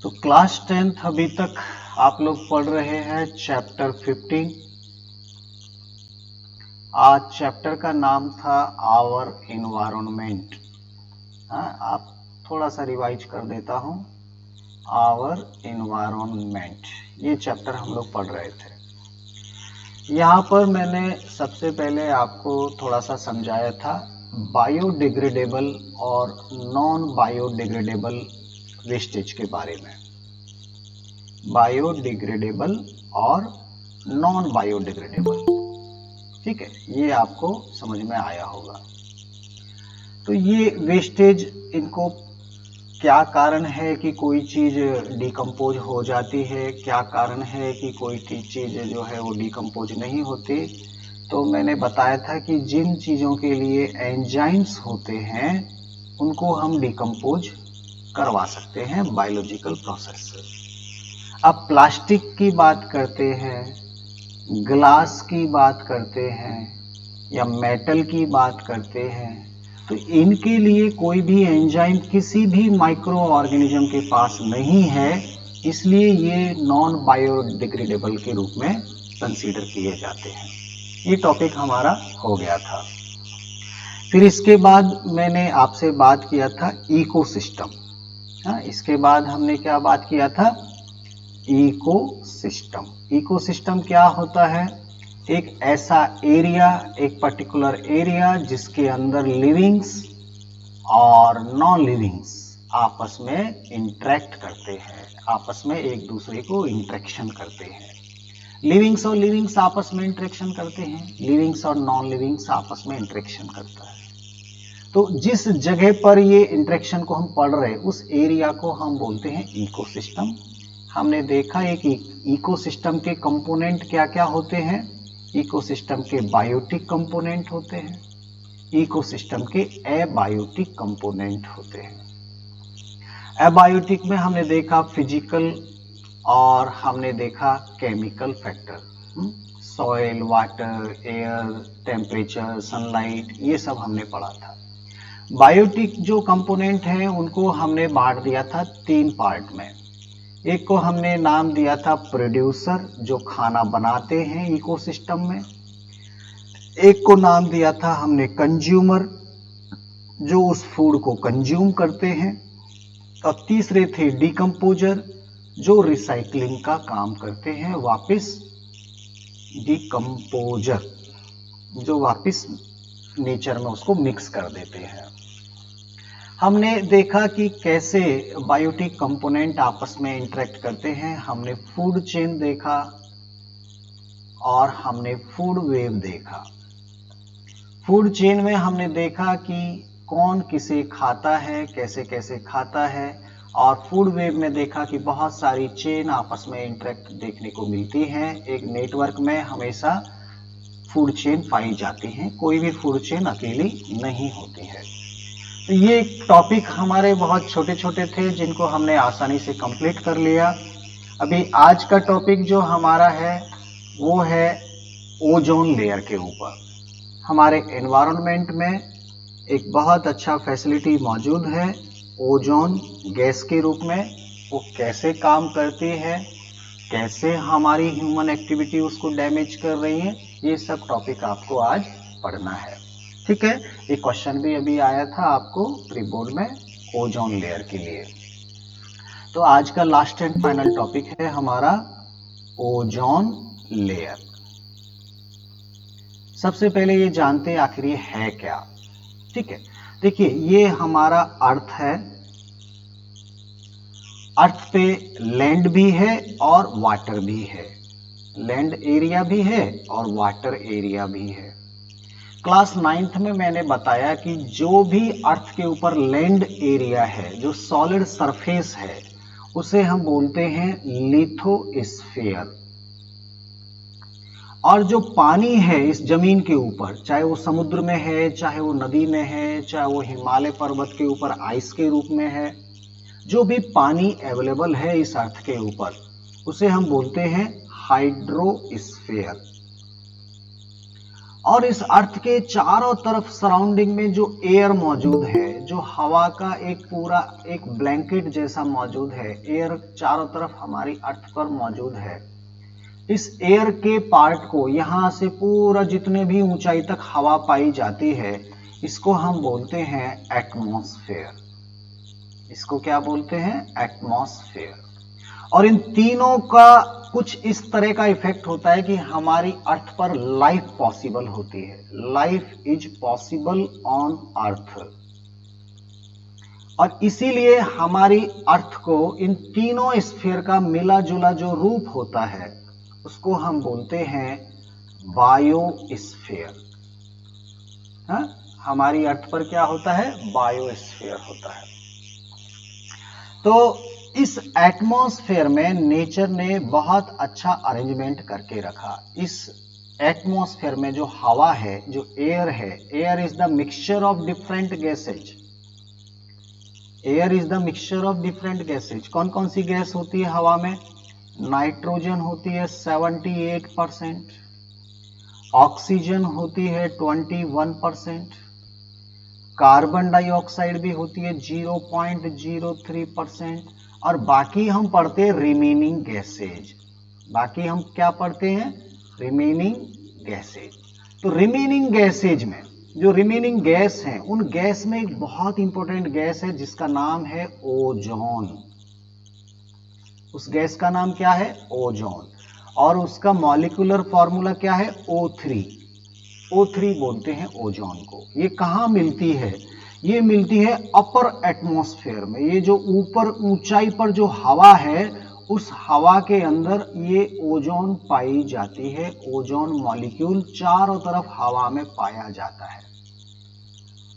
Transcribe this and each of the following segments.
तो class 10th अभी तक आप लोग पढ़ रहे हैं चैप्टर 15। आज चैप्टर का नाम था आवर एनवायरनमेंट। आप थोड़ा सा रिवाइज कर देता हूं। आवर एनवायरनमेंट, ये चैप्टर हम लोग पढ़ रहे थे। यहाँ पर मैंने सबसे पहले आपको थोड़ा सा समझाया था बायोडिग्रेडेबल और नॉन बायोडिग्रेडेबल वेस्टेज के बारे में। बायोडिग्रेडेबल और नॉन बायोडिग्रेडेबल, ठीक है, ये आपको समझ में आया होगा। तो ये वेस्टेज, इनको क्या कारण है कि कोई चीज डिकम्पोज हो जाती है, क्या कारण है कि कोई चीज जो है वो डिकम्पोज नहीं होती। तो मैंने बताया था कि जिन चीजों के लिए एंजाइम्स होते हैं उनको हम डिकम्पोज करवा सकते हैं बायोलॉजिकल प्रोसेस से। अब प्लास्टिक की बात करते हैं, ग्लास की बात करते हैं या मेटल की बात करते हैं, तो इनके लिए कोई भी एंजाइम किसी भी माइक्रो ऑर्गेनिज्म के पास नहीं है, इसलिए ये नॉन बायोडिग्रेडेबल के रूप में कंसीडर किए जाते हैं। ये टॉपिक हमारा हो गया था। फिर इसके बाद मैंने आपसे बात किया था इकोसिस्टम। इसके बाद हमने क्या बात किया था? इकोसिस्टम। इकोसिस्टम क्या होता है? एक ऐसा एरिया, एक पर्टिकुलर एरिया जिसके अंदर लिविंग्स और नॉन लिविंग्स आपस में इंटरेक्ट करते हैं, आपस में एक दूसरे को इंटरेक्शन करते हैं। लिविंग्स और लिविंग्स आपस में इंटरेक्शन करते हैं, लिविंग्स और नॉन लिविंग्स आपस में इंटरेक्शन करता है। तो जिस जगह पर ये इंटरेक्शन को हम पढ़ रहे हैं उस एरिया को हम बोलते हैं इकोसिस्टम। हमने देखा है कि इकोसिस्टम के कंपोनेंट क्या क्या होते हैं। इकोसिस्टम के बायोटिक कंपोनेंट होते हैं, इकोसिस्टम के एबायोटिक कंपोनेंट होते हैं। एबायोटिक में हमने देखा फिजिकल और हमने देखा chemical factor, soil, water, air, temperature, sunlight, ये सब हमने पढ़ा था। बायोटिक जो कंपोनेंट हैं उनको हमने बांट दिया था 3 पार्ट में। एक को हमने नाम दिया था प्रोड्यूसर, जो खाना बनाते हैं इकोसिस्टम में। एक को नाम दिया था हमने कंज्यूमर, जो उस फूड को कंज्यूम करते हैं। और तीसरे थे डिकम्पोजर, जो रिसाइकलिंग का काम करते हैं, वापस डिकम्पोजर, जो वापस नेचर में उसको मिक्स कर देते हैं। हमने देखा कि कैसे बायोटिक कंपोनेंट आपस में इंटरेक्ट करते हैं। हमने फूड चेन देखा और हमने फूड वेव देखा। फूड चेन में हमने देखा कि कौन किसे खाता है, कैसे कैसे खाता है, और फूड वेव में देखा कि बहुत सारी चेन आपस में इंटरेक्ट देखने को मिलती हैं। एक नेटवर्क में हमेशा फूड चेन पाई जाती हैं, कोई भी फूड चेन अकेली नहीं होती है। तो ये टॉपिक हमारे बहुत छोटे छोटे थे जिनको हमने आसानी से कंप्लीट कर लिया। अभी आज का टॉपिक जो हमारा है वो है ओजोन लेयर के ऊपर। हमारे एनवायरनमेंट में एक बहुत अच्छा फैसिलिटी मौजूद है ओजोन गैस के रूप में। वो कैसे काम करती है, कैसे हमारी ह्यूमन एक्टिविटी उसको डैमेज कर रही है, ये सब टॉपिक आपको आज पढ़ना है। ठीक है, एक क्वेश्चन भी अभी आया था आपको प्री बोर्ड में ओजोन लेयर के लिए। तो आज का लास्ट एंड फाइनल टॉपिक है हमारा ओजोन लेयर। सबसे पहले ये जानते हैं आखिर ये है क्या। ठीक है, देखिए ये हमारा अर्थ है। अर्थ पे लैंड भी है और वाटर भी है, लैंड एरिया भी है और वाटर एरिया भी है। क्लास 9th में मैंने बताया कि जो भी अर्थ के ऊपर लैंड एरिया है, जो सॉलिड सरफेस है, उसे हम बोलते हैं लिथोस्फीयर। और जो पानी है इस जमीन के ऊपर, चाहे वो समुद्र में है, चाहे वो नदी में है, चाहे वो हिमालय पर्वत के ऊपर आइस के रूप में है, जो भी पानी अवेलेबल है इस अर्थ के ऊपर, उसे हम बोलते हैं हाइड्रोस्फीयर। और इस अर्थ के चारों तरफ सराउंडिंग में जो एयर मौजूद है, जो हवा का एक पूरा एक ब्लैंकेट जैसा मौजूद है, एयर चारों तरफ हमारी अर्थ पर मौजूद है। इस एयर के पार्ट को, यहां से पूरा जितने भी ऊंचाई तक हवा पाई जाती है, इसको हम बोलते हैं एटमॉस्फेयर। इसको क्या बोलते हैं? एटमॉस्फेयर। और इन तीनों का कुछ इस तरह का इफेक्ट होता है कि हमारी अर्थ पर लाइफ पॉसिबल होती है। Life is possible on earth. और इसीलिए हमारी अर्थ को इन तीनों स्फीयर का मिला जुला जो रूप होता है, उसको हम बोलते हैं बायोस्फीयर। हाँ? हमारी अर्थ पर क्या होता है? बायोस्फीयर होता है। तो इस एटमॉस्फेयर में नेचर ने बहुत अच्छा अरेंजमेंट करके रखा। इस एटमॉस्फेयर में जो हवा है, जो एयर है, air is the mixture of different gases. Air is the mixture of different gases. कौन कौन सी गैस होती है हवा में? नाइट्रोजन होती है 78%, ऑक्सीजन होती है 21%, कार्बन डाइऑक्साइड भी होती है 0.03%, और बाकी हम पढ़ते हैं रिमेनिंग गैसेज। बाकी हम क्या पढ़ते हैं? Remaining gases. तो रिमेनिंग गैसेज में जो रिमेनिंग गैस हैं, उन गैस में एक बहुत इंपॉर्टेंट गैस है जिसका नाम है ओजोन। उस गैस का नाम क्या है? ओजोन। और उसका मॉलिक्यूलर फॉर्मूला क्या है? O3। O3 बोलते हैं ओजोन को। ये कहां मिलती है? ये मिलती है अपर एटमॉस्फेयर में। ये जो ऊपर ऊंचाई पर जो हवा है, उस हवा के अंदर ये ओजोन पाई जाती है। ओजोन मॉलिक्यूल चारों तरफ हवा में पाया जाता है।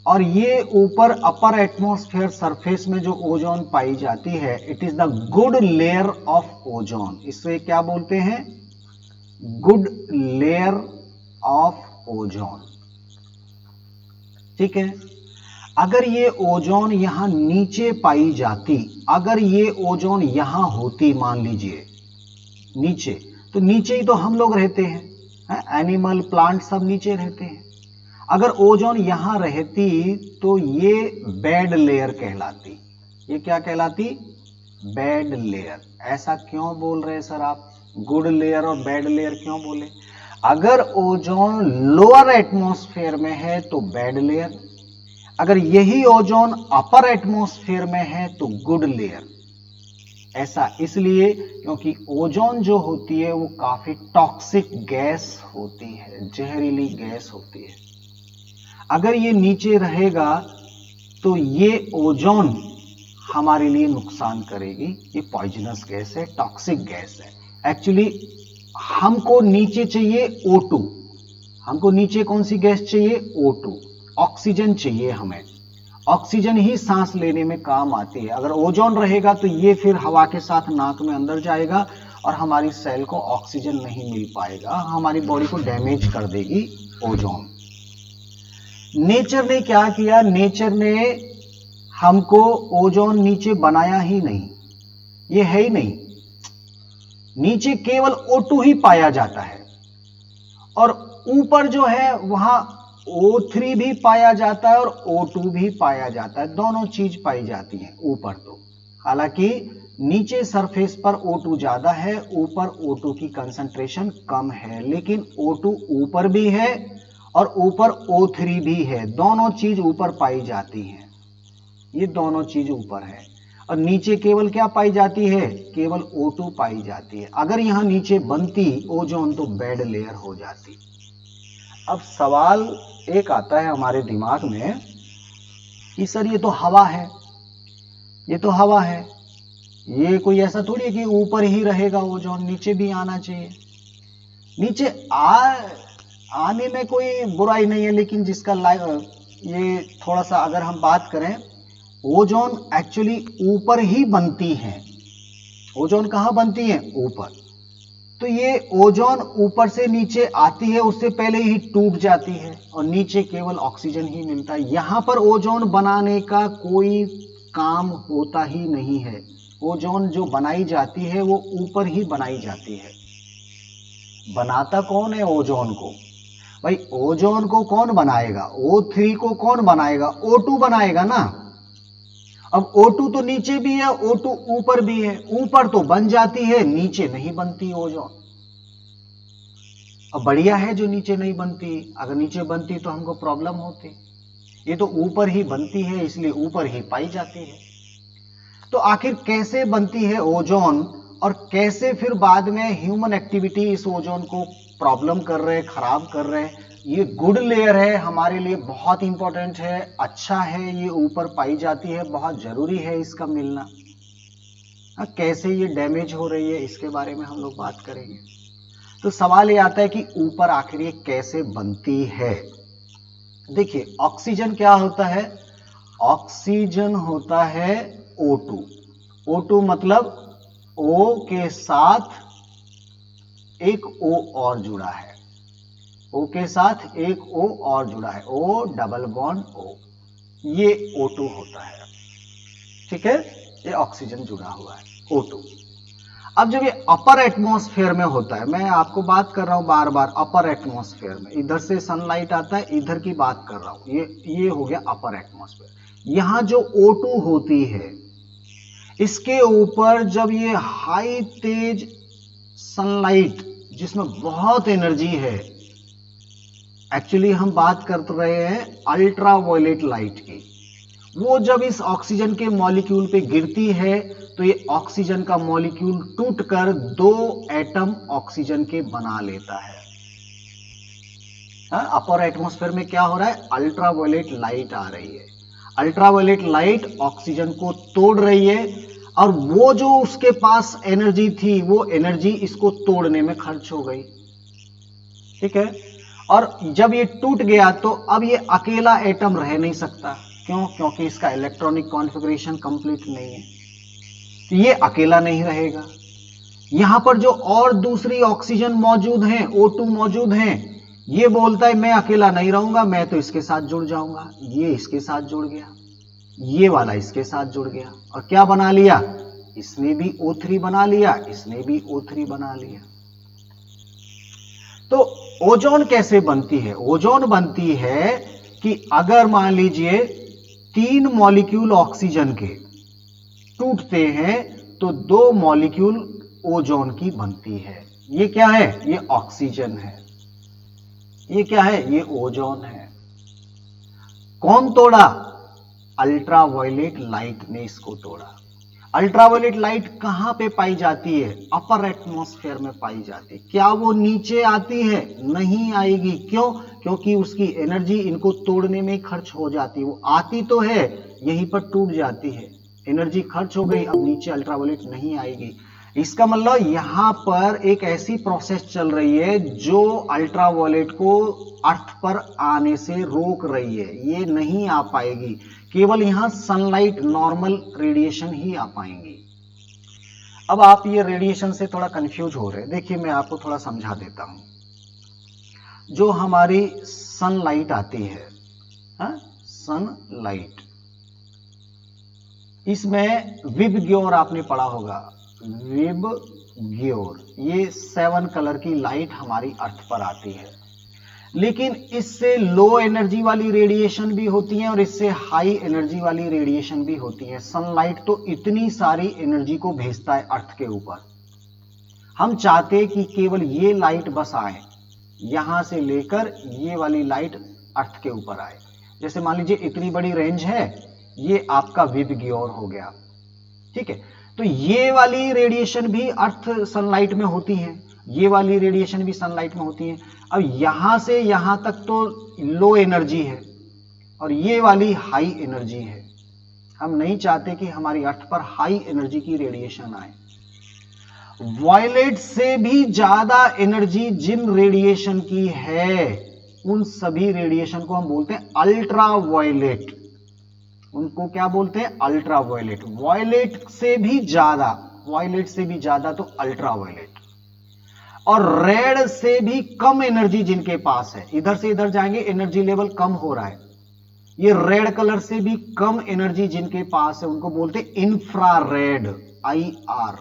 और ये ऊपर अपर एटमॉस्फेयर सरफेस में जो ओजोन पाई जाती है, it is the good layer of ozone. इसे क्या बोलते हैं? Good layer of ozone. ठीक है। अगर ये ओजोन यहां नीचे पाई जाती, अगर ये ओजोन यहां होती, मान लीजिए नीचे, तो नीचे ही तो हम लोग रहते हैं, एनिमल प्लांट सब नीचे रहते हैं। अगर ओजोन यहां रहती तो ये बैड लेयर कहलाती। ये क्या कहलाती? Bad layer. ऐसा क्यों बोल रहे हैं सर आप? गुड लेयर और बैड लेयर क्यों बोले? अगर ओजोन लोअर एटमॉस्फेयर में है तो बैड लेयर, अगर यही ओजोन अपर एटमॉस्फेयर में है तो गुड लेयर। ऐसा इसलिए क्योंकि ओजोन जो होती है वो काफी टॉक्सिक गैस होती है, जहरीली गैस होती है। अगर ये नीचे रहेगा तो ये ओजोन हमारे लिए नुकसान करेगी। ये पॉइजनस गैस है, टॉक्सिक गैस है। एक्चुअली हमको नीचे चाहिए O2। हमको नीचे कौन सी गैस चाहिए? O2। ऑक्सीजन चाहिए हमें। ऑक्सीजन ही सांस लेने में काम आती है। अगर ओजोन रहेगा तो ये फिर हवा के साथ नाक में अंदर जाएगा और हमारी सेल को ऑक्सीजन नहीं मिल पाएगा, हमारी बॉडी को डैमेज कर देगी ओजोन। नेचर ने क्या किया? नेचर ने हमको ओजोन नीचे बनाया ही नहीं, ये है ही नहीं। नीचे केवल O2 ही पाया जाता है, और ऊपर जो है वहां O3 भी पाया जाता है और O2 भी पाया जाता है। दोनों चीज पाई जाती हैं ऊपर तो। हालांकि नीचे सरफेस पर O2 ज्यादा है, ऊपर O2 की कंसंट्रेशन कम है, लेकिन O2 ऊपर भी है और ऊपर O3 भी है। दोनों चीज ऊपर पाई जाती हैं। ये दोनों चीज ऊपर है और नीचे केवल क्या पाई जाती है? केवल O2 पाई जाती है। अगर यहां नीचे बनती ओजोन तो बैड लेयर हो जाती। अब सवाल एक आता है हमारे दिमाग में कि सर ये तो हवा है, ये तो हवा है, ये कोई ऐसा थोड़ी है कि ऊपर ही रहेगा ओजोन, नीचे भी आना चाहिए। नीचे आने में कोई बुराई नहीं है, लेकिन जिसका ये थोड़ा सा अगर हम बात करें, ओजोन एक्चुअली ऊपर ही बनती है। ओजोन कहां बनती है? ऊपर। तो ये ओजोन ऊपर से नीचे आती है, उससे पहले ही टूट जाती है और नीचे केवल ऑक्सीजन ही मिलता है। यहां पर ओजोन बनाने का कोई काम होता ही नहीं है। ओजोन जो बनाई जाती है वो ऊपर ही बनाई जाती है। बनाता कौन है ओजोन को? भाई ओजोन को कौन बनाएगा? O3 को कौन बनाएगा? O2 बनाएगा ना। अब O2 तो नीचे भी है, O2 ऊपर भी है, ऊपर तो बन जाती है, नीचे नहीं बनती ओजोन। अब बढ़िया है जो नीचे नहीं बनती, अगर नीचे बनती तो हमको प्रॉब्लम होती। ये तो ऊपर ही बनती है, इसलिए ऊपर ही पाई जाती है। तो आखिर कैसे बनती है ओजोन, और कैसे फिर बाद में ह्यूमन एक्टिविटी इस ओजोन को प्रॉब्लम कर रहे हैं, खराब कर रहे हैं? ये गुड लेयर है, हमारे लिए बहुत इंपॉर्टेंट है, अच्छा है, ये ऊपर पाई जाती है, बहुत जरूरी है इसका मिलना। कैसे ये डैमेज हो रही है इसके बारे में हम लोग बात करेंगे। तो सवाल ये आता है कि ऊपर आखिर ये कैसे बनती है। देखिए ऑक्सीजन क्या होता है? ऑक्सीजन होता है O2। O2 मतलब O के साथ एक O और जुड़ा है, O के साथ एक O और जुड़ा है, O डबल बॉन्ड O, ये O2 होता है। ठीक है, ये ऑक्सीजन जुड़ा हुआ है O2। अब जब ये अपर एटमॉस्फेयर में होता है, मैं आपको बात कर रहा हूं बार बार अपर एटमॉस्फेयर में, इधर से सनलाइट आता है, इधर की बात कर रहा हूं, ये हो गया अपर एटमॉस्फेयर। यहां जो O2 होती है, इसके ऊपर जब ये हाई तेज सनलाइट जिसमें बहुत एनर्जी है, एक्चुअली हम बात कर रहे हैं अल्ट्रावायलेट लाइट की, वो जब इस ऑक्सीजन के मॉलिक्यूल पे गिरती है तो ये ऑक्सीजन का मॉलिक्यूल टूटकर 2 एटम ऑक्सीजन के बना लेता है। अपर एटमॉस्फेयर में क्या हो रहा है? अल्ट्रावायलेट लाइट आ रही है, अल्ट्रावायलेट लाइट ऑक्सीजन को तोड़ रही है, और वो जो उसके पास एनर्जी थी, वो एनर्जी इसको तोड़ने में खर्च हो गई। ठीक है, और जब ये टूट गया तो अब ये अकेला एटम रह नहीं सकता। क्यों? क्योंकि इसका इलेक्ट्रॉनिक कॉन्फ़िगरेशन कंप्लीट नहीं है, तो ये अकेला नहीं रहेगा। यहां पर जो और दूसरी ऑक्सीजन मौजूद हैं, O2 मौजूद हैं, ये बोलता है मैं अकेला नहीं रहूंगा, मैं तो इसके साथ जुड़ जाऊंगा। ये इसके साथ जुड़ गया, ये वाला इसके साथ जुड़ गया, और क्या बना लिया? इसने भी O3 बना लिया, इसने भी O3 बना लिया। तो ओजोन कैसे बनती है? ओजोन बनती है कि अगर मान लीजिए 3 मॉलिक्यूल ऑक्सीजन के टूटते हैं तो 2 मॉलिक्यूल ओजोन की बनती है। ये क्या है? ये ऑक्सीजन है। ये क्या है? ये ओजोन है। कौन तोड़ा? अल्ट्रावायलेट लाइट ने इसको तोड़ा। अल्ट्रावायलेट लाइट कहां पे पाई जाती है? अपर एटमॉस्फेयर में पाई जाती है। क्या वो नीचे आती है? नहीं आएगी। क्यों? क्योंकि उसकी एनर्जी इनको तोड़ने में खर्च हो जाती है। वो आती तो है, यहीं पर टूट जाती है, एनर्जी खर्च हो गई, अब नीचे अल्ट्रावायलेट नहीं आएगी। इसका मतलब यहां पर एक ऐसी प्रोसेस चल रही है जो अल्ट्रावायलेट को अर्थ पर आने से रोक रही है, ये नहीं आ पाएगी। केवल यहां सनलाइट नॉर्मल रेडिएशन ही आ पाएंगी। अब आप ये रेडिएशन से थोड़ा कंफ्यूज हो रहे हैं, देखिए मैं आपको थोड़ा समझा देता हूं। जो हमारी सनलाइट आती है, सनलाइट, इसमें विबग्योर आपने पढ़ा होगा, विबग्योर, ये 7 कलर की लाइट हमारी अर्थ पर आती है। लेकिन इससे लो एनर्जी वाली रेडिएशन भी होती है और इससे हाई एनर्जी वाली रेडिएशन भी होती है। सनलाइट तो इतनी सारी एनर्जी को भेजता है अर्थ के ऊपर। हम चाहते हैं कि केवल ये लाइट बस आए, यहां से लेकर ये वाली लाइट अर्थ के ऊपर आए। जैसे मान लीजिए इतनी बड़ी रेंज है, ये आपका विबग्योर हो गया। ठीक है, तो ये वाली रेडिएशन भी अर्थ सनलाइट में होती है, ये वाली रेडिएशन भी सनलाइट में होती है। अब यहां से यहां तक तो लो एनर्जी है और ये वाली हाई एनर्जी है। हम नहीं चाहते कि हमारी अर्थ पर हाई एनर्जी की रेडिएशन आए। वायलेट से भी ज्यादा एनर्जी जिन रेडिएशन की है, उन सभी रेडिएशन को हम बोलते हैं अल्ट्रावायलेट। उनको क्या बोलते हैं? अल्ट्रावायलेट। वायलेट से भी ज्यादा, वायलेट से भी ज्यादा तो अल्ट्रावायलेट। और रेड से भी कम एनर्जी जिनके पास है, इधर से इधर जाएंगे एनर्जी लेवल कम हो रहा है, ये रेड कलर से भी कम एनर्जी जिनके पास है उनको बोलते हैं इंफ्रारेड, IR।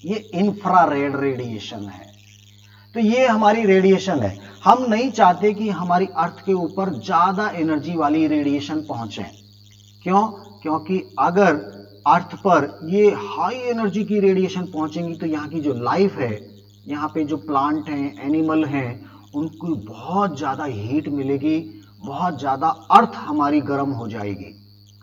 ये इंफ्रारेड रेडिएशन है। तो ये हमारी रेडिएशन है। हम नहीं चाहते कि हमारी अर्थ के ऊपर ज्यादा एनर्जी वाली रेडिएशन पहुंचे। क्यों? क्योंकि अगर अर्थ पर ये हाई एनर्जी की रेडिएशन पहुंचेंगी तो यहाँ की जो लाइफ है, यहाँ पे जो प्लांट हैं, एनिमल हैं, उनको बहुत ज्यादा हीट मिलेगी, बहुत ज्यादा अर्थ हमारी गर्म हो जाएगी,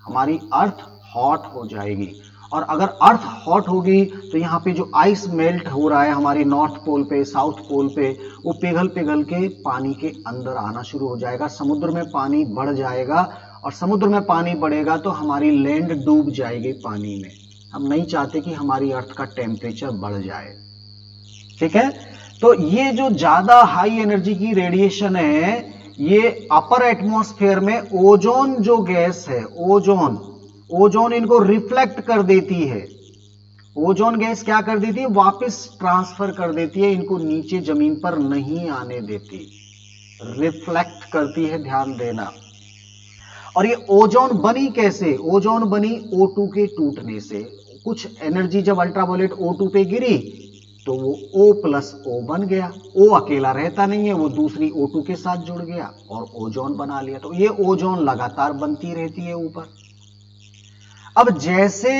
हमारी अर्थ हॉट हो जाएगी। और अगर अर्थ हॉट होगी तो यहाँ पे जो आइस मेल्ट हो रहा है हमारे नॉर्थ पोल पे, साउथ पोल पे, वो पिघल पिघल के पानी के अंदर आना शुरू हो जाएगा, समुद्र में पानी बढ़ जाएगा, और समुद्र में पानी बढ़ेगा तो हमारी लैंड डूब जाएगी पानी में। हम नहीं चाहते कि हमारी अर्थ का टेम्परेचर बढ़ जाए। ठीक है, तो ये जो ज्यादा हाई एनर्जी की रेडिएशन है, ये अपर एटमॉस्फेयर में ओजोन जो गैस है, ओजोन इनको रिफ्लेक्ट कर देती है। ओजोन गैस क्या कर देती है? वापस ट्रांसफर कर देती है, इनको नीचे जमीन पर नहीं आने देती, रिफ्लेक्ट करती है, ध्यान देना। और ये ओजोन बनी कैसे? ओजोन बनी O2 के टूटने से। कुछ एनर्जी जब अल्ट्रावायलेट O2 पे गिरी तो वो O+O बन गया। O अकेला रहता नहीं है, वो दूसरी O2 के साथ जुड़ गया और ओजोन बना लिया। तो ये ओजोन लगातार बनती रहती है ऊपर। अब जैसे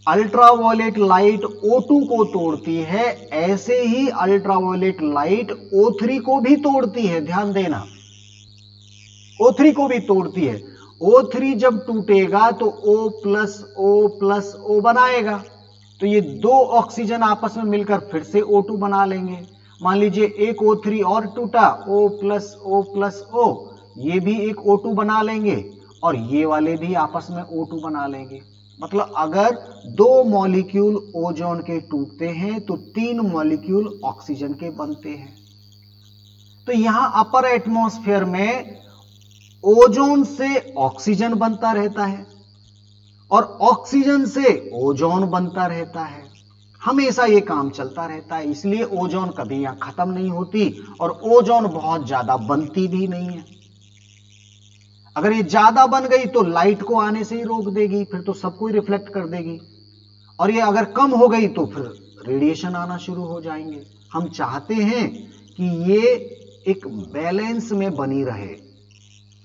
अल्ट्रावायलेट लाइट O2 को तोड़ती है, ऐसे ही अल्ट्रावायलेट लाइट O3 को भी तोड़ती है, ध्यान देना, O3 को भी तोड़ती है। O3 जब टूटेगा तो O+O+O बनाएगा, तो ये दो ऑक्सीजन आपस में मिलकर फिर से O2 बना लेंगे। मान लीजिए एक O3 और टूटा, O+O+O, ये भी एक O2 बना लेंगे और ये वाले भी आपस में O2 बना लेंगे। मतलब अगर दो मॉलिक्यूल ओजोन के टूटते हैं तो 3 मॉलिक्यूल ऑक्सीजन के बनते हैं। तो यहां अपर एटमॉस्फेयर में ओजोन से ऑक्सीजन बनता रहता है और ऑक्सीजन से ओजोन बनता रहता है, हमेशा ये काम चलता रहता है। इसलिए ओजोन कभी यहां खत्म नहीं होती और ओजोन बहुत ज्यादा बनती भी नहीं है। अगर ये ज्यादा बन गई तो लाइट को आने से ही रोक देगी, फिर तो सबको ही रिफ्लेक्ट कर देगी, और ये अगर कम हो गई तो फिर रेडिएशन आना शुरू हो जाएंगे। हम चाहते हैं कि ये एक बैलेंस में बनी रहे,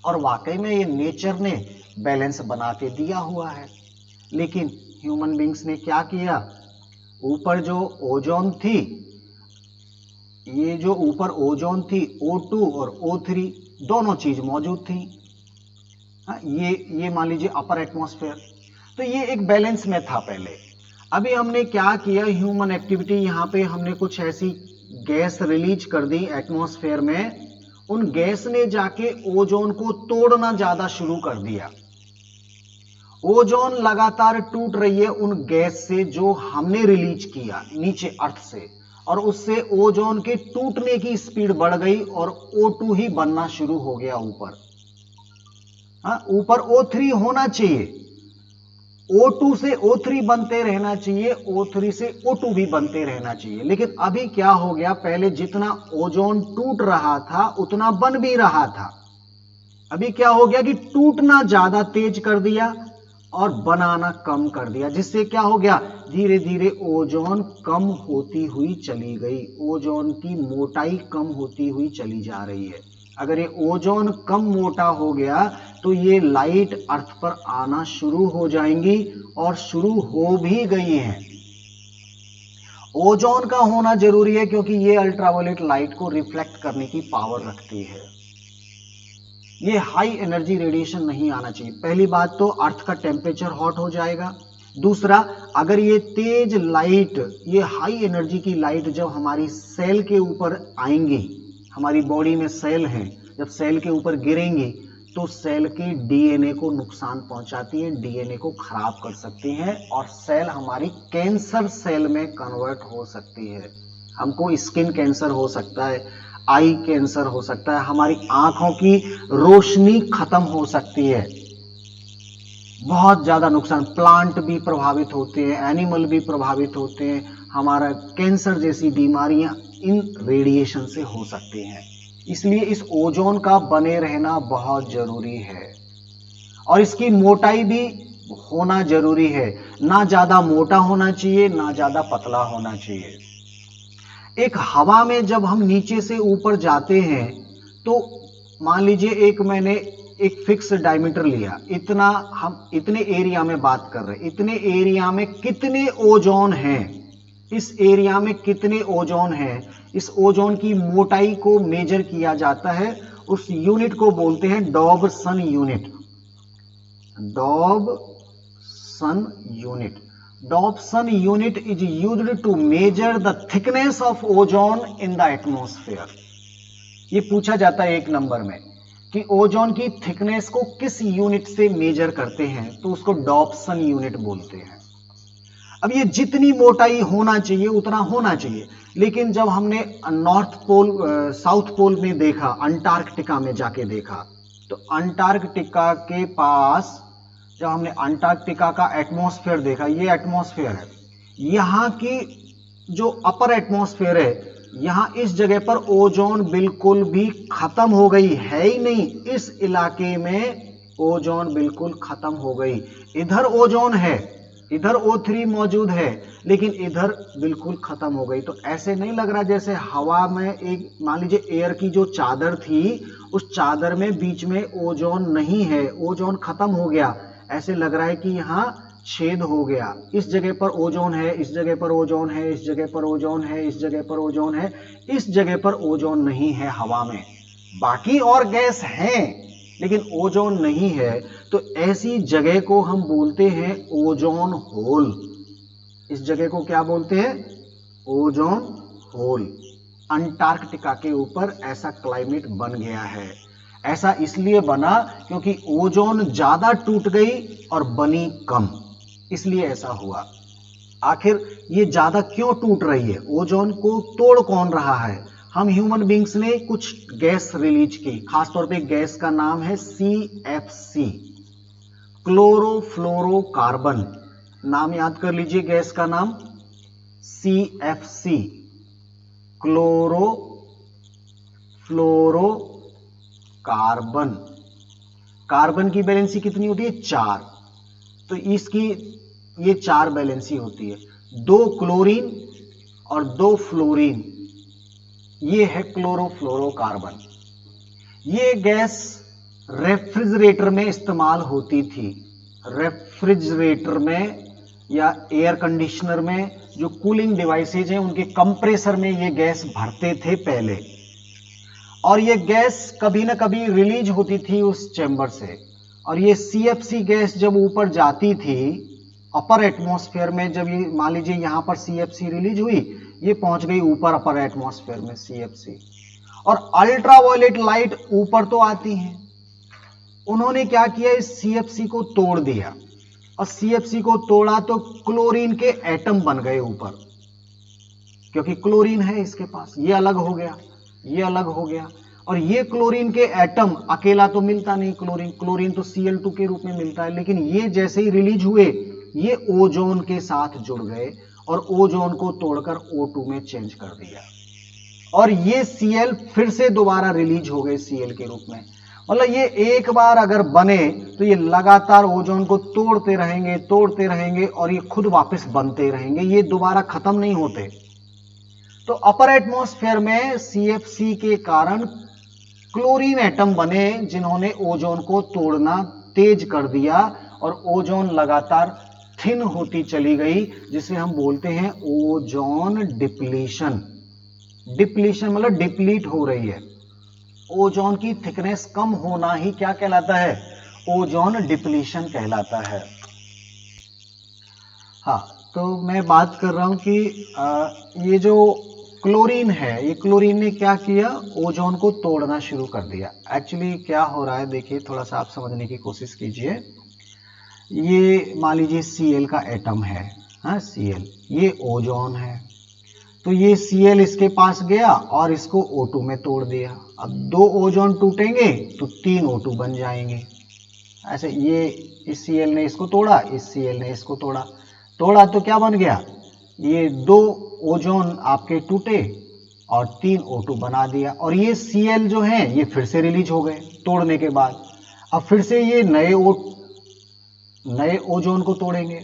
और वाकई में ये नेचर ने बैलेंस बना के दिया हुआ है। लेकिन ह्यूमन बींग्स ने क्या किया? ऊपर जो ओजोन थी, ये जो ऊपर ओजोन थी, O2 और O3 दोनों चीज मौजूद थी। ये मान लीजिए अपर एटमॉस्फेयर, तो ये एक बैलेंस में था पहले। अभी हमने क्या किया? ह्यूमन एक्टिविटी, यहां पे हमने कुछ ऐसी गैस रिलीज कर दी एटमॉस्फेयर में, उन गैस ने जाके ओजोन को तोड़ना ज्यादा शुरू कर दिया। ओजोन लगातार टूट रही है उन गैस से जो हमने रिलीज किया नीचे अर्थ से, और उससे ओजोन के टूटने की स्पीड बढ़ गई और O2 ही बनना शुरू हो गया ऊपर। ऊपर O3 होना चाहिए, O2 से O3 बनते रहना चाहिए, O3 से O2 भी बनते रहना चाहिए। लेकिन अभी क्या हो गया? पहले जितना ओजोन टूट रहा था उतना बन भी रहा था, अभी क्या हो गया कि टूटना ज्यादा तेज कर दिया और बनाना कम कर दिया, जिससे क्या हो गया? धीरे धीरे ओजोन कम होती हुई चली गई, ओजोन की मोटाई कम होती हुई चली जा रही है। अगर ये ओजोन कम मोटा हो गया तो ये लाइट अर्थ पर आना शुरू हो जाएंगी, और शुरू हो भी गई हैं। ओजोन का होना जरूरी है क्योंकि ये अल्ट्रावायलेट लाइट को रिफ्लेक्ट करने की पावर रखती है। ये हाई एनर्जी रेडिएशन नहीं आना चाहिए। पहली बात तो अर्थ का टेम्परेचर हॉट हो जाएगा। दूसरा, अगर ये तेज लाइट, ये हाई एनर्जी की लाइट जब हमारी सेल के ऊपर आएंगी, हमारी बॉडी में सेल हैं, जब सेल के ऊपर गिरेंगी तो सेल के डीएनए को नुकसान पहुंचाती है, डीएनए को खराब कर सकती हैं, और सेल हमारी कैंसर सेल में कन्वर्ट हो सकती है। हमको स्किन कैंसर हो सकता है, आई कैंसर हो सकता है, हमारी आंखों की रोशनी खत्म हो सकती है, बहुत ज्यादा नुकसान। प्लांट भी प्रभावित होते हैं, एनिमल भी प्रभावित होते हैं, हमारा कैंसर जैसी बीमारियां इन रेडिएशन से हो सकती हैं। इसलिए इस ओजोन का बने रहना बहुत जरूरी है, और इसकी मोटाई भी होना जरूरी है, ना ज्यादा मोटा होना चाहिए ना ज्यादा पतला होना चाहिए। एक हवा में जब हम नीचे से ऊपर जाते हैं तो मान लीजिए मैंने एक फिक्स डायमीटर लिया, इतना, हम इतने एरिया में बात कर रहे हैं, इतने एरिया में कितने ओजोन हैं, इस एरिया में कितने ओजोन हैं, इस ओजोन की मोटाई को मेजर किया जाता है, उस यूनिट को बोलते हैं Dobson unit. Dobson unit, Dobson unit is used to measure the thickness of ozone in the atmosphere। ये पूछा जाता है एक नंबर में कि ओजोन की थिकनेस को किस यूनिट से मेजर करते हैं, तो उसको डॉबसन यूनिट बोलते हैं। अब ये जितनी मोटाई होना चाहिए उतना होना चाहिए, लेकिन जब हमने नॉर्थ पोल साउथ पोल में देखा, अंटार्कटिका में जाके देखा, तो अंटार्कटिका के पास जब हमने अंटार्कटिका का एटमॉस्फेयर देखा, ये एटमॉस्फेयर है, यहां की जो अपर एटमॉस्फेयर है, यहां इस जगह पर ओजोन बिल्कुल भी खत्म हो गई है ही नहीं, इस इलाके में ओजोन बिल्कुल खत्म हो गई। इधर ओजोन है, इधर O3 मौजूद है, लेकिन इधर बिल्कुल खत्म हो गई। तो ऐसे नहीं लग रहा जैसे हवा में एक, मान लीजिए एयर की जो चादर थी, उस चादर में बीच में ओजोन नहीं है, ओजोन खत्म हो गया, ऐसे लग रहा है कि यहां छेद हो गया, इस जगह पर ओजोन है, इस जगह पर ओजोन है, इस जगह पर ओजोन है, इस जगह पर ओजोन है, इस जगह पर ओजोन नहीं है हवा में, बाकी और गैस हैं लेकिन ओजोन नहीं है। तो ऐसी जगह को हम बोलते हैं ओजोन होल। इस जगह को क्या बोलते हैं? Ozone hole. अंटार्कटिका के ऊपर ऐसा क्लाइमेट बन गया है। ऐसा इसलिए बना क्योंकि ओजोन ज्यादा टूट गई और बनी कम, इसलिए ऐसा हुआ। आखिर ये ज्यादा क्यों टूट रही है? ओजोन को तोड़ कौन रहा है? हम ह्यूमन बींग्स ने कुछ गैस रिलीज की, खासतौर पे गैस का नाम है CFC, क्लोरोफ्लोरोकार्बन। नाम याद कर लीजिए गैस का नाम, CFC, क्लोरोफ्लोरोकार्बन। कार्बन की वैलेंसी कितनी होती है? 4। तो इसकी ये 4 वैलेंसी होती है, 2 क्लोरीन और 2 फ्लोरीन, ये है क्लोरोफ्लोरोकार्बन। ये गैस रेफ्रिजरेटर में इस्तेमाल होती थी। रेफ्रिजरेटर में या एयर कंडीशनर में जो कूलिंग डिवाइसेज हैं उनके कंप्रेसर में ये गैस भरते थे पहले, और ये गैस कभी ना कभी रिलीज होती थी उस चैम्बर से। और ये CFC गैस जब ऊपर जाती थी अपर एटमॉस्फेयर में, जब ये मान लीजिए यहां पर CFC रिलीज हुई, ये पहुंच गई ऊपर अपर एटमॉस्फेयर में CFC, और अल्ट्रावायलेट लाइट ऊपर तो आती है। उन्होंने क्या किया, इस CFC को तोड़ दिया, और CFC को तोड़ा तो क्लोरीन के एटम बन गए ऊपर, क्योंकि क्लोरीन है इसके पास, ये अलग हो गया, ये अलग हो गया। और ये क्लोरीन के एटम अकेला तो मिलता नहीं, क्लोरीन तो Cl2 के रूप में मिलता है, लेकिन ये जैसे ही रिलीज हुए ये ओजोन के साथ जुड़ गए और ओजोन को तोड़कर O2 में चेंज कर दिया, और ये Cl फिर से दोबारा रिलीज हो गए Cl के रूप में। मतलब ये एक बार अगर बने तो ये लगातार ओजोन को तोड़ते रहेंगे और ये खुद वापस बनते रहेंगे, ये दोबारा खत्म नहीं होते। तो अपर एटमॉस्फेयर में CFC के कारण क्लोरीन एटम बने जिन्होंने ओजोन को तोड़ना तेज कर दिया, और ओजोन लगातार थिन होती चली गई, जिसे हम बोलते हैं ओजोन डिप्लीशन। डिप्लीशन मतलब डिप्लीट हो रही है, ओजोन की थिकनेस कम होना ही क्या कहलाता है? ओजोन डिप्लीशन कहलाता है। हाँ, तो मैं बात कर रहा हूं कि ये जो क्लोरीन है, ये क्लोरीन ने क्या किया? ओजोन को तोड़ना शुरू कर दिया। एक्चुअली क्या हो रहा है देखिए, थोड़ा सा आप समझने की कोशिश कीजिए। ये मान लीजिए Cl का एटम है, हाँ Cl, ये ओजोन है, तो ये Cl इसके पास गया और इसको O2 में तोड़ दिया। अब 2 ओजोन टूटेंगे तो 3 O2 बन जाएंगे। ऐसे ये इस Cl ने इसको तोड़ा, इस Cl ने इसको तोड़ा तो क्या बन गया? ये 2 ओजोन आपके टूटे और 3 O2 बना दिया, और ये Cl जो है ये फिर से रिलीज हो गए तोड़ने के बाद। अब फिर से ये नए ओजोन को तोड़ेंगे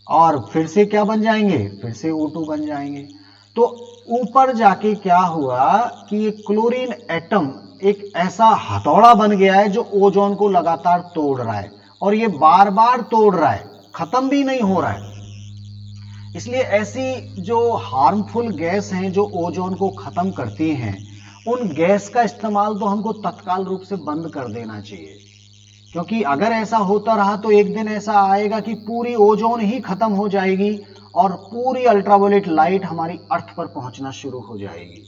और फिर से क्या बन जाएंगे? फिर से O2 बन जाएंगे। तो ऊपर जाके क्या हुआ कि ये क्लोरीन एटम एक ऐसा हथौड़ा बन गया है जो ओजोन को लगातार तोड़ रहा है, और ये बार बार तोड़ रहा है, खत्म भी नहीं हो रहा है। इसलिए ऐसी जो हार्मफुल गैस हैं जो ओजोन को खत्म करती हैं, उन गैस का इस्तेमाल तो हमको तत्काल रूप से बंद कर देना चाहिए, क्योंकि अगर ऐसा होता रहा तो एक दिन ऐसा आएगा कि पूरी ओजोन ही खत्म हो जाएगी और पूरी अल्ट्रावायलेट लाइट हमारी अर्थ पर पहुंचना शुरू हो जाएगी।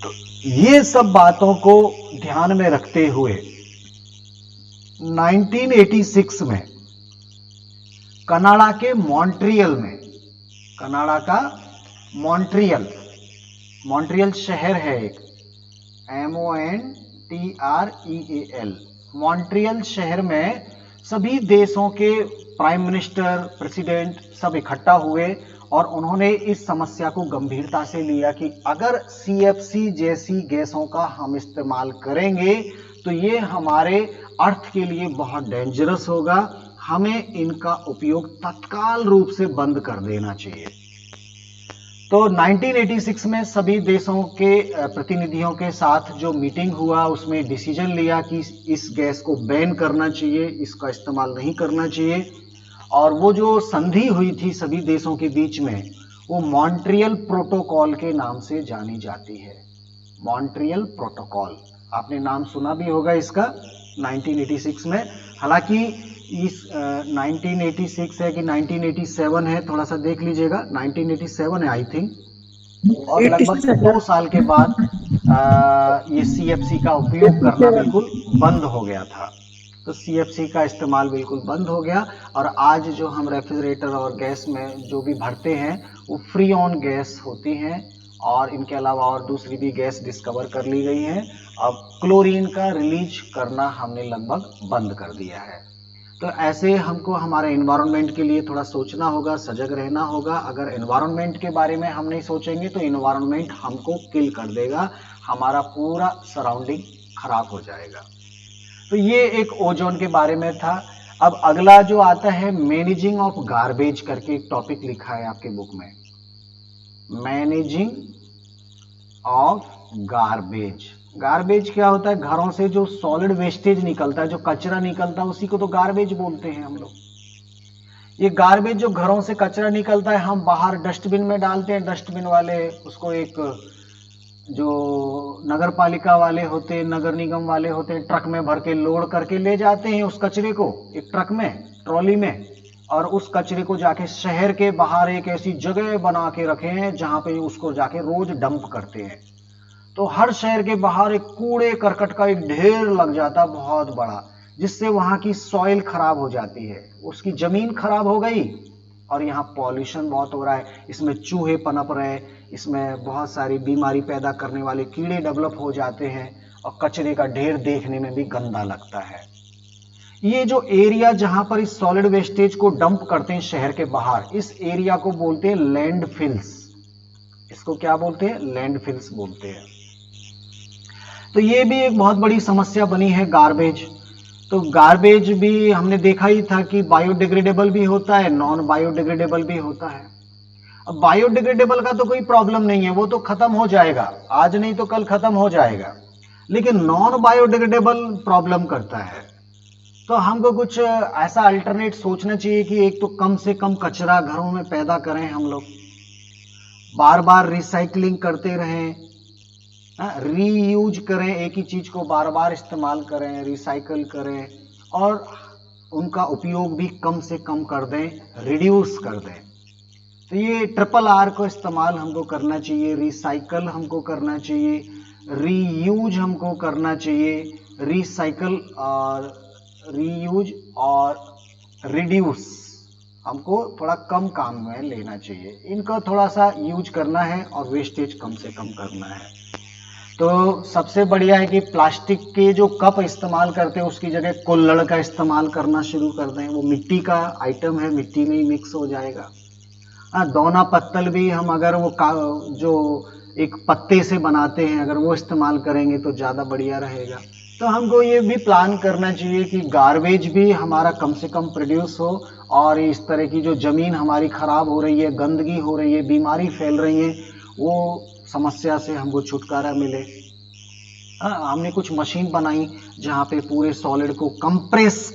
तो ये सब बातों को ध्यान में रखते हुए 1986 में कनाडा के मॉन्ट्रियल में, कनाडा का मॉन्ट्रियल शहर है एक, MONTREAL, मॉन्ट्रियल शहर में सभी देशों के प्राइम मिनिस्टर, प्रेसिडेंट सब इकट्ठा हुए और उन्होंने इस समस्या को गंभीरता से लिया कि अगर CFC जैसी गैसों का हम इस्तेमाल करेंगे तो ये हमारे अर्थ के लिए बहुत डेंजरस होगा, हमें इनका उपयोग तत्काल रूप से बंद कर देना चाहिए। तो 1986 में सभी देशों के प्रतिनिधियों के साथ जो मीटिंग हुआ उसमें डिसीजन लिया कि इस गैस को बैन करना चाहिए, इसका इस्तेमाल नहीं करना चाहिए। और वो जो संधि हुई थी सभी देशों के बीच में, वो मॉन्ट्रियल प्रोटोकॉल के नाम से जानी जाती है। मॉन्ट्रियल प्रोटोकॉल, आपने नाम सुना भी होगा इसका 1986 में। हालांकि इस 1986 है कि 1987 है, थोड़ा सा देख लीजिएगा, 1987 है आई थिंक। और लगभग 2 साल के बाद ये CFC का उपयोग करना बिल्कुल बंद हो गया था। तो CFC का इस्तेमाल बिल्कुल बंद हो गया और आज जो हम रेफ्रिजरेटर और गैस में जो भी भरते हैं वो फ्री ऑन गैस होती हैं, और इनके अलावा और दूसरी भी गैस डिस्कवर कर ली गई हैं। अब क्लोरीन का रिलीज करना हमने लगभग बंद कर दिया है। तो ऐसे हमको हमारे एनवायरनमेंट के लिए थोड़ा सोचना होगा, सजग रहना होगा। अगर एनवायरनमेंट के बारे में हम नहीं सोचेंगे तो एनवायरनमेंट हमको किल कर देगा, हमारा पूरा सराउंडिंग खराब हो जाएगा। तो ये एक ओजोन के बारे में था। अब अगला जो आता है मैनेजिंग ऑफ गार्बेज करके एक टॉपिक लिखा है आपके बुक में, मैनेजिंग ऑफ गार्बेज। गार्बेज क्या होता है? घरों से जो सॉलिड वेस्टेज निकलता है, जो कचरा निकलता है, उसी को तो गार्बेज बोलते हैं हम लोग। ये गार्बेज जो घरों से कचरा निकलता है हम बाहर डस्टबिन में डालते हैं, डस्टबिन वाले उसको एक जो नगर पालिका वाले होते हैं, नगर निगम वाले होते हैं, ट्रक में भर के लोड करके ले जाते हैं उस कचरे को एक ट्रक में, ट्रॉली में, और उस कचरे को जाके शहर के बाहर एक ऐसी जगह बना के रखे हैं जहां पे उसको जाके रोज डंप करते हैं। तो हर शहर के बाहर एक कूड़े करकट का एक ढेर लग जाता बहुत बड़ा, जिससे वहां की सॉइल खराब हो जाती है, उसकी जमीन खराब हो गई और यहाँ पॉल्यूशन बहुत हो रहा है, इसमें चूहे पनप रहे, इसमें बहुत सारी बीमारी पैदा करने वाले कीड़े डेवलप हो जाते हैं और कचरे का ढेर देखने में भी गंदा लगता है। ये जो एरिया जहां पर इस सॉलिड वेस्टेज को डंप करते हैं शहर के बाहर, इस एरिया को बोलते हैं लैंडफिल्स। इसको क्या बोलते हैं? लैंडफिल्स बोलते हैं। तो ये भी एक बहुत बड़ी समस्या बनी है गार्बेज। तो गार्बेज भी हमने देखा ही था कि बायोडिग्रेडेबल भी होता है, नॉन बायोडिग्रेडेबल भी होता है। अब बायोडिग्रेडेबल का तो कोई प्रॉब्लम नहीं है, वो तो खत्म हो जाएगा, आज नहीं तो कल खत्म हो जाएगा। लेकिन नॉन बायोडिग्रेडेबल प्रॉब्लम करता है। तो हमको कुछ ऐसा अल्टरनेट सोचना चाहिए कि एक तो कम से कम कचरा घरों में पैदा करें, हम लोग बार बार रिसाइकलिंग करते रहें, रीयूज करें, एक ही चीज को बार बार इस्तेमाल करें, रिसाइकल करें और उनका उपयोग भी कम से कम कर दें, रिड्यूस कर दें। तो ये RRR को इस्तेमाल हमको करना चाहिए, रिसाइकल हमको करना चाहिए, रीयूज हमको करना चाहिए, रिसाइकल और रीयूज और रिड्यूस हमको थोड़ा कम काम में लेना चाहिए। इनको थोड़ा सा यूज करना है और वेस्टेज कम से कम करना है। तो सबसे बढ़िया है कि प्लास्टिक के जो कप इस्तेमाल करते हैं उसकी जगह कुल्हड़ का इस्तेमाल करना शुरू कर दें। वो मिट्टी का आइटम है, मिट्टी में ही मिक्स हो जाएगा। दोना पत्तल भी हम अगर वो जो एक पत्ते से बनाते हैं अगर वो इस्तेमाल करेंगे तो ज़्यादा बढ़िया रहेगा। तो हमको ये भी प्लान करना चाहिए कि गार्बेज भी हमारा कम से कम प्रोड्यूस हो और इस तरह की जो जमीन हमारी खराब हो रही है, गंदगी हो रही है, बीमारी फैल रही है, वो समस्या से हमको छुटकारा मिले। हमने कुछ मशीन बनाई जहाँ पे पूरे सॉलिड को कंप्रेस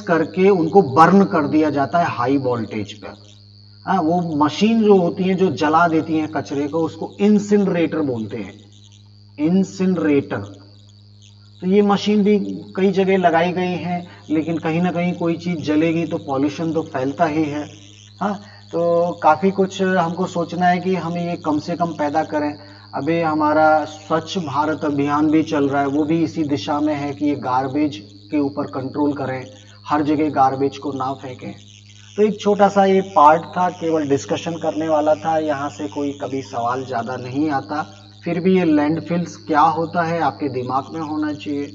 करके उनको बर्न कर दिया जाता है हाई वोल्टेज पे। वो मशीन जो होती है जो जला देती है कचरे को, उसको इंसिनरेटर बोलते हैं, इंसिनरेटर। तो ये मशीन भी कई जगह लगाई गई है, लेकिन कहीं ना कहीं कोई चीज जलेगी तो पॉल्यूशन तो फैलता ही है। हाँ, तो काफी कुछ हमको सोचना है कि हमें ये कम से कम पैदा करें। अभी हमारा स्वच्छ भारत अभियान भी चल रहा है, वो भी इसी दिशा में है कि ये गार्बेज के ऊपर कंट्रोल करें, हर जगह गार्बेज को ना फेंकें। तो एक छोटा सा ये पार्ट था, केवल डिस्कशन करने वाला था, यहाँ से कोई कभी सवाल ज़्यादा नहीं आता। फिर भी ये लैंडफिल्स क्या होता है आपके दिमाग में होना चाहिए।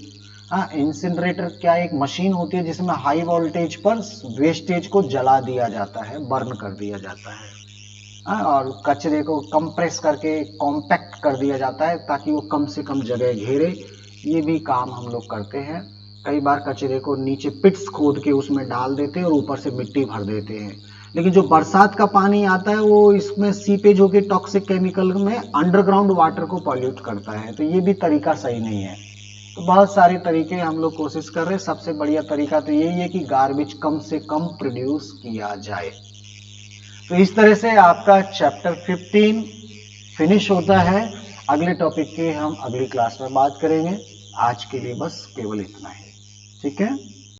हाँ, इंसिनरेटर क्या एक मशीन होती है जिसमें हाई वोल्टेज पर वेस्टेज को जला दिया जाता है, बर्न कर दिया जाता है। हाँ, और कचरे को कंप्रेस करके कॉम्पैक्ट कर दिया जाता है ताकि वो कम से कम जगह घेरे। ये भी काम हम लोग करते हैं। कई बार कचरे को नीचे पिट्स खोद के उसमें डाल देते हैं और ऊपर से मिट्टी भर देते हैं, लेकिन जो बरसात का पानी आता है वो इसमें सीपेज होके टॉक्सिक केमिकल में अंडरग्राउंड वाटर को पॉल्यूट करता है, तो ये भी तरीका सही नहीं है। तो बहुत सारे तरीके हम लोग कोशिश कर रहे हैं। सबसे बढ़िया तरीका तो यही है कि गार्बेज कम से कम प्रोड्यूस किया जाए। तो इस तरह से आपका चैप्टर 15 फिनिश होता है। अगले टॉपिक की हम अगली क्लास में बात करेंगे। आज के लिए बस केवल इतना ही। ठीक है।